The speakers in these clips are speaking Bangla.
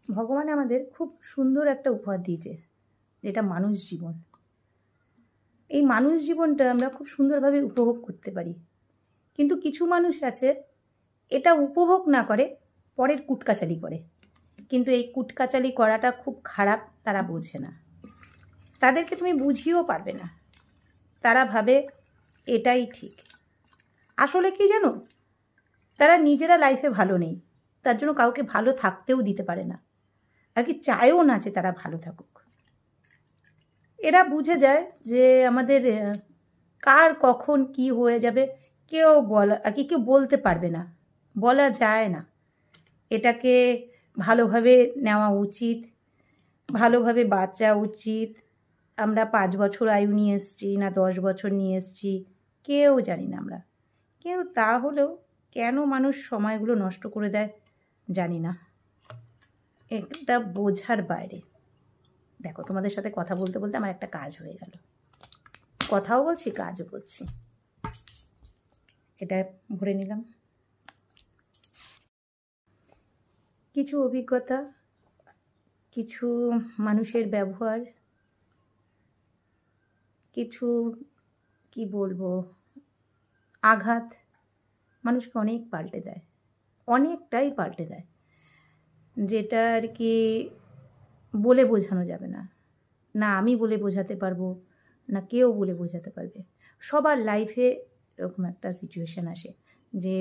ভগবান আমাদের খুব সুন্দর একটা উপহার দিয়েছে, যেটা মানুষ জীবন। এই মানুষ জীবনটা আমরা খুব সুন্দরভাবে উপভোগ করতে পারি, কিন্তু কিছু মানুষ আছে এটা উপভোগ না করে পরের কুটকাচালি করে, কিন্তু এই কুটকাচালি করাটা খুব খারাপ, তারা বোঝে না। তাদেরকে তুমি বুঝিয়েও পারবে না, তারা ভাবে এটাই ঠিক। আসলে কি জানো, তারা নিজেরা লাইফে ভালো নেই, তার জন্য কাউকে ভালো থাকতেও দিতে পারে না, আর কি চায়ও না যে তারা ভালো থাকুক। এরা বুঝে যায় যে আমাদের কার কখন কি হয়ে যাবে কেউ বলা আর কি কেউ বলতে পারবে না, বলা যায় না। এটাকে ভালোভাবে নেওয়া উচিত, ভালোভাবে বাঁচা উচিত। আমরা 5 বছর আয়ু নিয়ে এসেছি না 10 বছর নিয়ে এসেছি কেউ জানি না আমরা, কিন্তু তাহলেও কেন মানুষ সময়গুলো নষ্ট করে দেয় জানি না, এটা বোঝার বাইরে। দেখো, তোমাদের সাথে কথা বলতে বলতে আমার একটা কাজ হয়ে গেল, কথাও বলছি কাজও করছি। এটা ভরে নিলাম। কিছু অভিজ্ঞতা, কিছু মানুষের ব্যবহার, কিছু কি বলবো আঘাত মানুষকে অনেক পাল্টে দেয়, অনেকটাই পাল্টে দেয়, যেটা আর কি বলে বোঝানো যাবে না। না আমি বলে বোঝাতে পারবো, না কেউ বলে বোঝাতে পারবে। সবার লাইফে এরকম একটা সিচুয়েশান আসে যে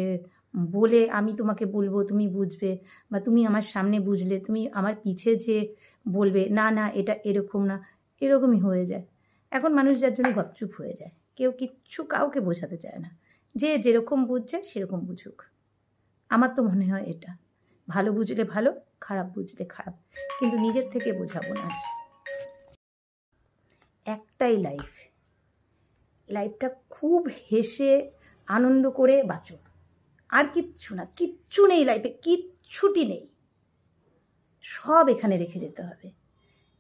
বলে আমি তোমাকে বলবো তুমি বুঝবে, বা তুমি আমার সামনে বুঝলে তুমি আমার পিছে যে বলবে না না এটা এরকম না, এরকমই হয়ে যায়। এখন মানুষ যার জন্য গপচুপ হয়ে যায়, কেউ কিচ্ছু কাউকে বোঝাতে চায় না, যে যেরকম বুঝছে সেরকম বুঝুক। আমার তো মনে হয় এটা ভালো বুঝলে ভালো, খারাপ বুঝলে খারাপ, কিন্তু নিজের থেকে বোঝাবো না। একটাই লাইফ, লাইফটা খুব হেসে আনন্দ করে বাঁচো, আর কিচ্ছু না, কিচ্ছু নেই লাইফে, কিচ্ছুটি নেই, সব এখানে রেখে যেতে হবে।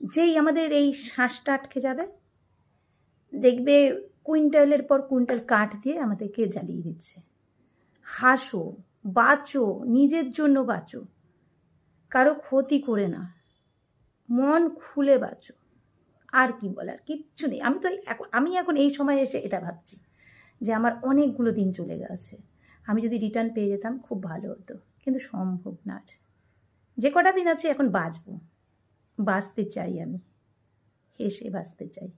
যেই আমাদের এই শ্বাসটা আটকে যাবে, দেখবে কুইন্টালের পর কুইন্টাল কাঠ দিয়ে আমাদেরকে জ্বালিয়ে দিচ্ছে। হাসো, বাঁচো, নিজের জন্য বাঁচো, কারো ক্ষতি করে না, মন খুলে বাঁচো। আর কি বলার, কিচ্ছু নেই। আমি এখন এই সময় এসে এটা ভাবছি যে আমার অনেকগুলো দিন চলে গেছে, আমি যদি রিটার্ন পেয়ে যেতাম খুব ভালো হতো, কিন্তু সম্ভব না। যে কটা দিন আছে এখন বাঁচবো, বাঁচতে চাই, আমি হেসে বাঁচতে চাই।